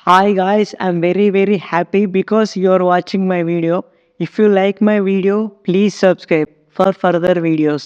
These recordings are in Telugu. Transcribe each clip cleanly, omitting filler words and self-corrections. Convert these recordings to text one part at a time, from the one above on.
Hi guys, I'm very happy because you're watching my video. If you like my video, please subscribe for further videos.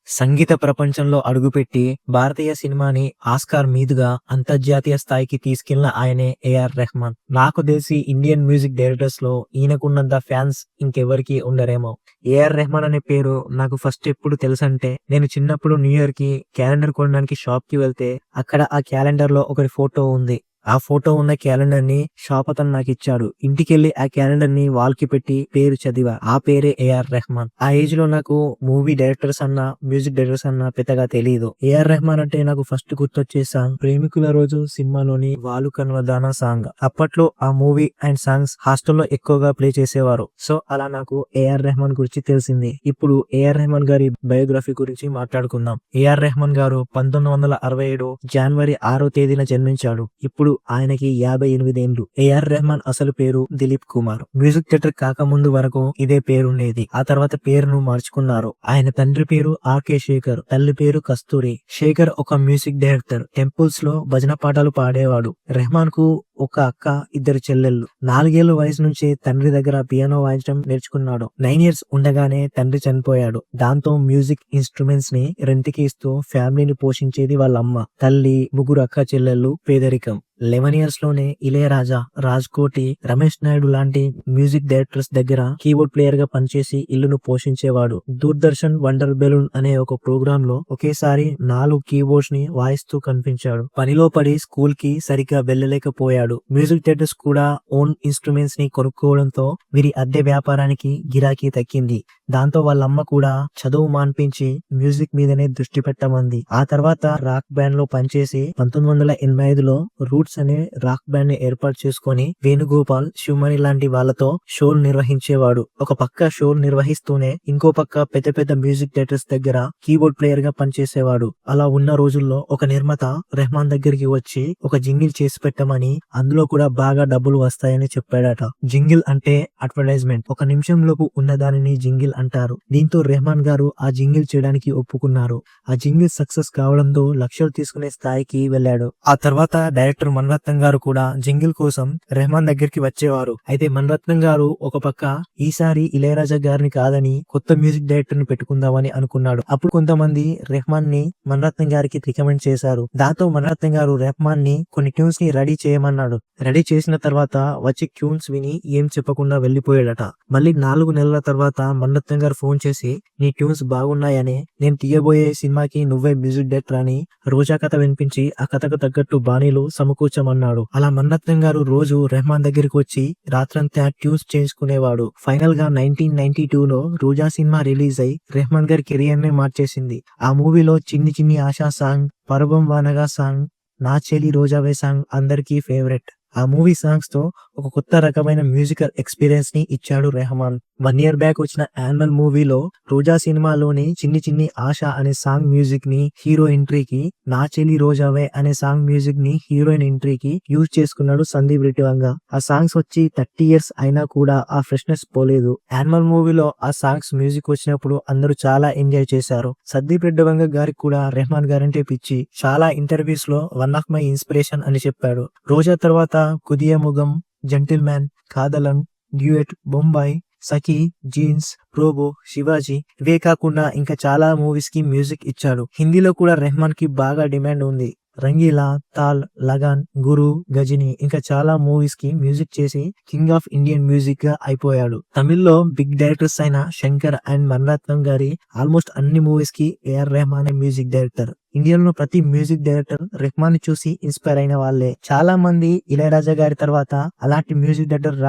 సంగీత ప్రపంచంలో అడుగుపెట్టి భారతీయ సినిమాని ఆస్కార్ మీదుగా అంతర్జాతీయ స్థాయికి తీసుకెళ్లిన ఆయనే ఏఆర్ రెహమాన్. నాకు తెలిసి ఇండియన్ మ్యూజిక్ డైరెక్టర్స్ లో ఈయనకున్నంత ఫ్యాన్స్ ఇంకెవరికి ఉండరేమో. ఏఆర్ రెహమాన్ అనే పేరు నాకు ఫస్ట్ ఎప్పుడు తెలుసంటే, నేను చిన్నప్పుడు న్యూ ఇయర్ కి క్యాలెండర్ కొనడానికి షాప్ కి వెళ్తే అక్కడ ఆ క్యాలెండర్ లో ఒకరి ఫోటో ఉంది. ఆ ఫోటో ఉన్న క్యాలెండర్ ని షాప్ అతను నాకు ఇచ్చాడు. ఇంటికెళ్లి ఆ క్యాలెండర్ ని వాల్ కి పెట్టి పేరు చదివా. ఆ పేరే ఏఆర్ రెహమాన్. ఆ ఏజ్ లో నాకు మూవీ డైరెక్టర్స్ అన్న, మ్యూజిక్ డైరెక్టర్స్ అన్న పెద్దగా తెలియదు. ఏఆర్ రెహమాన్ అంటే నాకు ఫస్ట్ గుర్తొచ్చే సాంగ్ ప్రేమికుల రోజు సినిమాలోని వాలు కన్వదాన సాంగ్. అప్పట్లో ఆ మూవీ అండ్ సాంగ్స్ హాస్టల్లో ఎక్కువగా ప్లే చేసేవారు. సో అలా నాకు ఏఆర్ రెహమాన్ గురించి తెలిసింది. ఇప్పుడు ఏఆర్ రెహమాన్ గారి బయోగ్రఫీ గురించి మాట్లాడుకుందాం. ఏఆర్ రెహమాన్ గారు 1967 జనవరి 6వ తేదీన జన్మించాడు. ఇప్పుడు ఆయనకి 58 ఏళ్లు. ఏఆర్ రెహమాన్ అసలు పేరు దిలీప్ కుమార్. మ్యూజిక్ డైరెక్టర్ కాకముందు వరకు ఇదే పేరుండేది. ఆ తర్వాత పేరును మార్చుకున్నారు. ఆయన తండ్రి పేరు ఆర్కే శేఖర్, తల్లి పేరు కస్తూరి. శేఖర్ ఒక మ్యూజిక్ డైరెక్టర్. టెంపుల్స్ లో భజన పాటలు పాడేవాడు. రెహమాన్ కు ఒక అక్క, 2 చెల్లెళ్ళు. 4 ఏళ్ల వయసు నుంచి తండ్రి దగ్గర పియానో వాయించడం నేర్చుకున్నాడు. 9 ఇయర్స్ ఉండగానే తండ్రి చనిపోయాడు. దాంతో మ్యూజిక్ ఇన్స్ట్రుమెంట్స్ ని రెంట్కి ఇస్తూ ఫ్యామిలీని పోషించేది వాళ్ళ అమ్మ. తల్లి, 3 అక్క చెల్లెళ్ళు, పేదరికం. 11 ఇయర్స్ లోనే ఇళయరాజా, రాజ్ కోటి, రమేష్ నాయుడు లాంటి మ్యూజిక్ డైరెక్టర్స్ దగ్గర కీబోర్డ్ ప్లేయర్ గా పనిచేసి ఇల్లును పోషించేవాడు. దూరదర్శన్ వండర్ బెలూన్ అనే ఒక ప్రోగ్రామ్ లో ఒకేసారి 4 కీబోర్డ్స్ ని వాయిస్తూ కనిపించాడు. పనిలో పడి స్కూల్ కి సరిగ్గా వెళ్ళలేకపోయాడు. మ్యూజిక్ డైరెక్టర్స్ కూడా ఓన్ ఇన్స్ట్రుమెంట్స్ ని కొనుక్కోవడంతో వీరి అద్దె వ్యాపారానికి గిరాకీ తగ్గింది. దాంతో వాళ్ళమ్మ కూడా చదువు మాన్పించి మ్యూజిక్ మీదనే దృష్టి పెట్టమంది. ఆ తర్వాత రాక్ బ్యాండ్ లో పనిచేసి 1985లో రూట్స్ అనే రాక్ బ్యాండ్ ని ఏర్పాటు చేసుకుని వేణుగోపాల్, శివమణి లాంటి వాళ్ళతో షోలు నిర్వహించేవాడు. ఒక పక్క షోలు నిర్వహిస్తూనే ఇంకో పక్క పెద్ద పెద్ద మ్యూజిక్ డైరెక్టర్స్ దగ్గర కీబోర్డ్ ప్లేయర్ గా పనిచేసేవాడు. అలా ఉన్న రోజుల్లో ఒక నిర్మాత రెహమాన్ దగ్గరికి వచ్చి ఒక జింగిల్ చేసి పెట్టమని, అందులో కూడా బాగా డబ్బులు వస్తాయని చెప్పాడట. జింగిల్ అంటే అడ్వర్టైజ్మెంట్. 1 నిమిషం లోపు ఉన్న దానిని జింగిల్ అంటారు. దీంతో రెహమాన్ గారు ఆ జింగిల్ చేయడానికి ఒప్పుకున్నారు. ఆ జింగిల్ సక్సెస్ కావడంతో లక్షలు తీసుకునే స్థాయికి వెళ్ళాడు. ఆ తర్వాత డైరెక్టర్ మణిరత్నం గారు కూడా జింగిల్ కోసం రెహమాన్ దగ్గరికి వచ్చేవారు. అయితే మణిరత్నం గారు ఒక పక్క ఈసారి ఇళయరాజా గారిని కాదని కొత్త మ్యూజిక్ డైరెక్టర్ ని పెట్టుకుందామని అనుకున్నాడు. అప్పుడు కొంతమంది రెహమాన్ ని మణిరత్నం గారికి రికమెండ్ చేశారు. దాంతో మణిరత్నం గారు రెహమాన్ ని కొన్ని ట్యూన్స్ ని రెడీ చేయమన్నాడు. రెడీ చేసిన తర్వాత వచ్చి ట్యూన్స్ విని ఏం చెప్పకుండా వెళ్లిపోయాడట. మళ్ళీ 4 నెలల తర్వాత మణిరత్నం గారు ఫోన్ చేసి, నీ ట్యూన్స్ బాగున్నాయని, నేను తీయబోయే సినిమాకి నువ్వే మ్యూజిక్ డైరెక్టర్ అని రోజా కథ వినిపించి ఆ కథకు తగ్గట్టు బాణీలు సమకూర్చమన్నాడు. అలా మణిరత్నం గారు రోజు రెహమాన్ దగ్గరికి వచ్చి రాత్రంతా ట్యూన్స్ చేసుకునేవాడు. ఫైనల్ గా 1992లో రోజా సినిమా రిలీజ్ అయి రెహమాన్ గారి కెరియర్ నే మార్చేసింది. ఆ మూవీలో చిన్ని చిన్ని ఆశా సాంగ్, పర్వం వానగా సాంగ్, నా చెలి రోజావే సాంగ్ అందరికీ ఫేవరెట్. ఆ మూవీ సాంగ్స్ తో ఒక కొత్త రకమైన మ్యూజికల్ ఎక్స్పీరియన్స్ ని ఇచ్చాడు రెహమాన్. 1 ఇయర్ బ్యాక్ వచ్చిన యానిమల్ మూవీలో రోజా సినిమాలోని చిన్ని చిన్ని ఆశ అనే సాంగ్ మ్యూజిక్ ని హీరో ఎంట్రీకి, నా చెలి రోజావే అనే సాంగ్ మ్యూజిక్ ని హీరోయిన్ ఎంట్రీకి యూజ్ చేసుకున్నాడు సందీప్ రెడ్డివంగ. ఆ సాంగ్స్ వచ్చి 30 ఇయర్స్ అయినా కూడా ఆ ఫ్రెష్నెస్ పోలేదు. యానిమల్ మూవీలో ఆ సాంగ్స్ మ్యూజిక్ వచ్చినప్పుడు అందరూ చాలా ఎంజాయ్ చేశారు. సందీప్ రెడ్డివంగ గారికి కూడా రెహమాన్ గారంటే పిచ్చి. చాలా ఇంటర్వ్యూస్ లో వన్ ఆఫ్ మై ఇన్స్పిరేషన్ అని చెప్పాడు. రోజా తర్వాత కుదియ ముగం, జెంటిల్మ్యాన్, కాదలన్, డ్యూయట్, బొంబాయి, సఖీ, జీన్స్, ప్రోబో, శివాజీ, ఇవే కాకుండా ఇంకా చాలా మూవీస్ కి మ్యూజిక్ ఇచ్చాడు. హిందీలో కూడా రెహమాన్ కి బాగా డిమాండ్ ఉంది. రంగీలా, తాల్, లగాన్, గురు, గజని ఇంకా చాలా మూవీస్ కి మ్యూజిక్ చేసి కింగ్ ఆఫ్ ఇండియన్ మ్యూజిక్ గా అయిపోయాడు. తమిళ్లో బిగ్ డైరెక్టర్స్ అయిన శంకర్ అండ్ మణిరత్నం గారి ఆల్మోస్ట్ అన్ని మూవీస్ కి ఏఆర్ రెహమాన్ మ్యూజిక్ డైరెక్టర్. ఇండియాలో ప్రతి మ్యూజిక్ డైరెక్టర్ రెహమాన్ ని చూసి ఇన్స్పైర్ అయిన వాళ్ళే. చాలా మంది ఇళయరాజా గారి తర్వాత అలాంటి మ్యూజిక్ డైరెక్టర్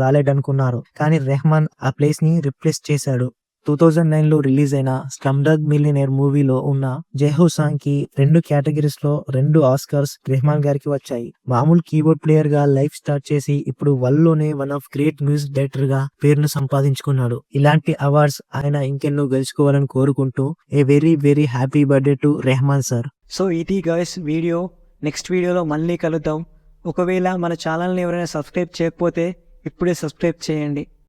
రాలేడనుకున్నారు. కానీ రెహమాన్ ఆ ప్లేస్ ని రిప్లేస్ చేశాడు. 2009లో రిలీజ్ అయిన స్లమ్ డాగ్ మిలియనేర్ మూవీలో ఉన్న జైహో సాంగ్ కి 2 కేటగిరీస్ లో 2 ఆస్కార్స్ రెహమాన్ గారికి వచ్చాయి. మామూలు కీబోర్డ్ ప్లేయర్ గా లైఫ్ స్టార్ట్ చేసి ఇప్పుడు వరల్డ్ లోనే one of great music director గా పేరును సంపాదించుకున్నాడు. ఇలాంటి అవార్డ్స్ ఆయన ఇంకెన్నో గెలుచుకోవాలని కోరుకుంటూ a very happy birthday to Rahman sir. So ఇది గైస్ వీడియో. నెక్స్ట్ వీడియోలో మళ్ళీ కలుద్దాం. ఒకవేళ మన ఛానల్ని ఎవరైనా సబ్స్క్రైబ్ చేయకపోతే ఇప్పుడే సబ్స్క్రైబ్ చేయండి.